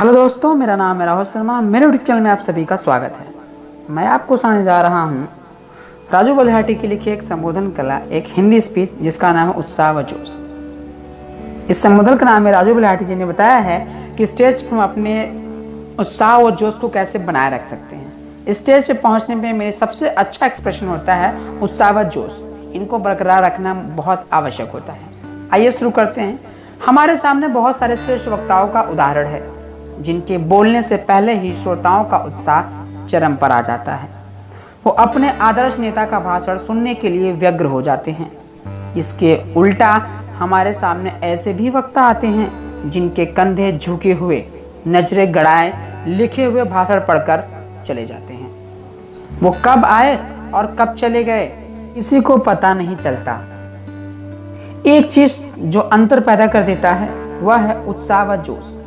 Hello दोस्तों, मेरा नाम है राहुल शर्मा। मेरे यूट्यूब चैनल में आप सभी का स्वागत है। मैं आपको सुनाने जा रहा हूँ राजू बलिहाटी की लिखी एक संबोधन कला, एक हिंदी स्पीच जिसका नाम है उत्साह व जोश। इस संबोधन का नाम है राजू बलिहाटी जी ने बताया है कि स्टेज पर हम अपने उत्साह व जोश को कैसे बनाए रख सकते हैं। स्टेज पे पहुंचने पे मेरे सबसे अच्छा एक्सप्रेशन होता है उत्साह व जोश। इनको बरकरार रखना बहुत आवश्यक होता है। आइए शुरू करते हैं। हमारे सामने बहुत सारे श्रेष्ठ वक्ताओं का उदाहरण है जिनके बोलने से पहले ही श्रोताओं का उत्साह चरम पर आ जाता है। वो अपने आदर्श नेता का भाषण सुनने के लिए व्यग्र हो जाते हैं। इसके उल्टा हमारे सामने ऐसे भी वक्ता आते हैं जिनके कंधे झुके हुए, नजरें गड़ाए लिखे हुए भाषण पढ़कर चले जाते हैं। वो कब आए और कब चले गए किसी को पता नहीं चलता। एक चीज जो अंतर पैदा कर देता है वह है उत्साह व जोश।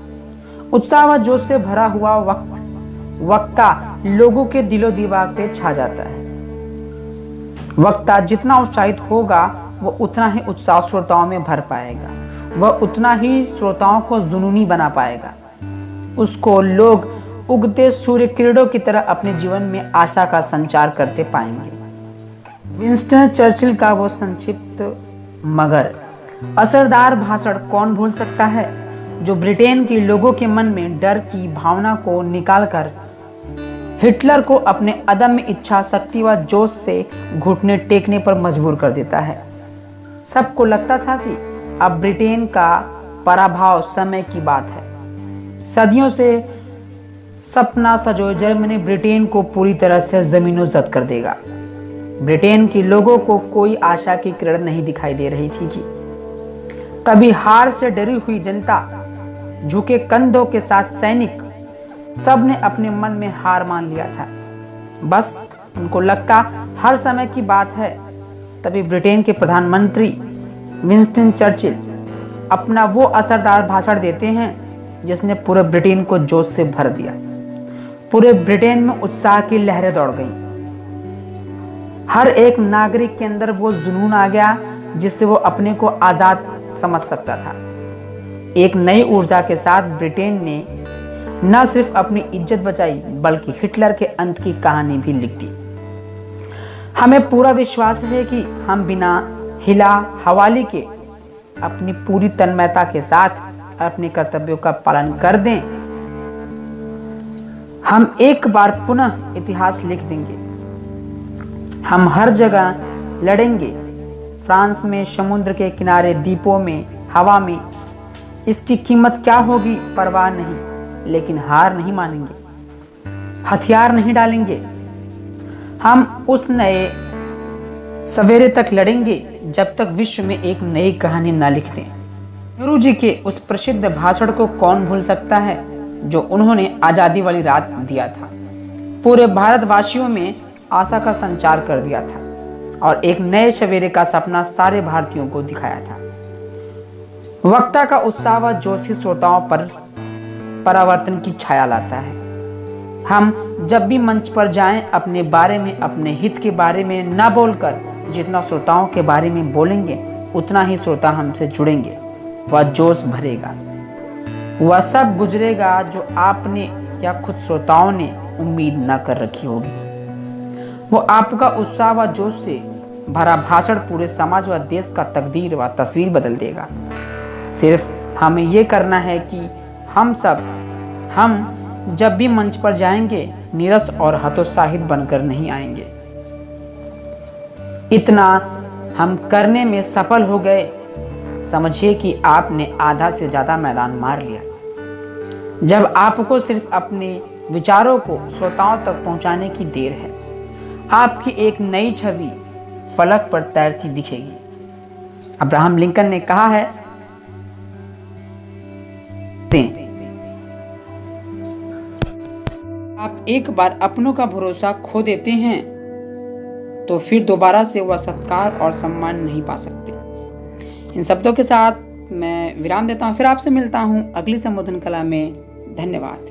उत्साह व जोश से भरा हुआ वक्ता लोगों के दिलो दिमाग पे छा जाता है। वक्ता जितना उत्साहित होगा वो उतना ही उत्साह श्रोताओं में भर पाएगा, वह उतना ही श्रोताओं को जुनूनी बना पाएगा। उसको लोग उगते सूर्य किरणों की तरह अपने जीवन में आशा का संचार करते पाएंगे। विंस्टन चर्चिल का वो संक्षिप्त मगर असरदार भाषण कौन भूल सकता है, जो ब्रिटेन के लोगों के मन में डर की भावना को निकालकर हिटलर को अपने अदम्य इच्छा शक्ति व जोश से घुटने टेकने पर मजबूर कर देता है। सबको लगता था कि अब ब्रिटेन का पराभव समय की बात है। सदियों से सपना सजोए जर्मनी ब्रिटेन को पूरी तरह से जमीनों जद कर देगा। ब्रिटेन के लोगों को कोई आशा की किरण नहीं दिखाई दे रही थी कि तभी हार से डरी हुई जनता, झुके कंधों के साथ सैनिक, सब ने अपने मन में हार मान लिया था। बस उनको लगता हर समय की बात है। तभी ब्रिटेन के प्रधानमंत्री विंस्टन चर्चिल अपना वो असरदार भाषण देते हैं जिसने पूरे ब्रिटेन को जोश से भर दिया। पूरे ब्रिटेन में उत्साह की लहरें दौड़ गईं। हर एक नागरिक के अंदर वो जुनून आ गया जिससे वो अपने को आजाद समझ सकता था। एक नई ऊर्जा के साथ ब्रिटेन ने न सिर्फ अपनी इज्जत बचाई बल्कि हिटलर के अंत की कहानी भी लिख दी। हमें पूरा विश्वास है कि हम बिना हिला हवाली के अपनी पूरी तन्मयता के साथ अपने कर्तव्यों का पालन कर दें। हम एक बार पुनः इतिहास लिख देंगे। हम हर जगह लड़ेंगे, फ्रांस में, समुद्र के किनारे, द्वीपों में, हवा में। इसकी कीमत क्या होगी परवाह नहीं, लेकिन हार नहीं मानेंगे, हथियार नहीं डालेंगे। हम उस नए सवेरे तक लड़ेंगे जब तक विश्व में एक नई कहानी ना लिख दें। नेहरू जी के उस प्रसिद्ध भाषण को कौन भूल सकता है जो उन्होंने आजादी वाली रात दिया था। पूरे भारतवासियों में आशा का संचार कर दिया था और एक नए सवेरे का सपना सारे भारतीयों को दिखाया था। वक्ता का उत्साह व जोश ही श्रोताओं पर परावर्तन की छाया लाता है। हम जब भी मंच पर जाएं, अपने बारे में, अपने हित के बारे में न बोलकर जितना श्रोताओं के बारे में बोलेंगे उतना ही श्रोता हमसे जुड़ेंगे। वह जोश भरेगा, वह सब गुजरेगा जो आपने या खुद श्रोताओं ने उम्मीद न कर रखी होगी। वो आपका उत्साह व जोश से भरा भाषण पूरे समाज व देश का तकदीर व तस्वीर बदल देगा। सिर्फ हमें ये करना है कि हम जब भी मंच पर जाएंगे नीरस और हतोत्साहित बनकर नहीं आएंगे। इतना हम करने में सफल हो गए, समझिए कि आपने आधा से ज्यादा मैदान मार लिया। जब आपको सिर्फ अपने विचारों को श्रोताओं तक पहुंचाने की देर है, आपकी एक नई छवि फलक पर तैरती दिखेगी। अब्राहम लिंकन ने कहा है, आप एक बार अपनों का भरोसा खो देते हैं तो फिर दोबारा से वह सत्कार और सम्मान नहीं पा सकते। इन शब्दों के साथ मैं विराम देता हूं। फिर आपसे मिलता हूं अगली संबोधन कला में। धन्यवाद।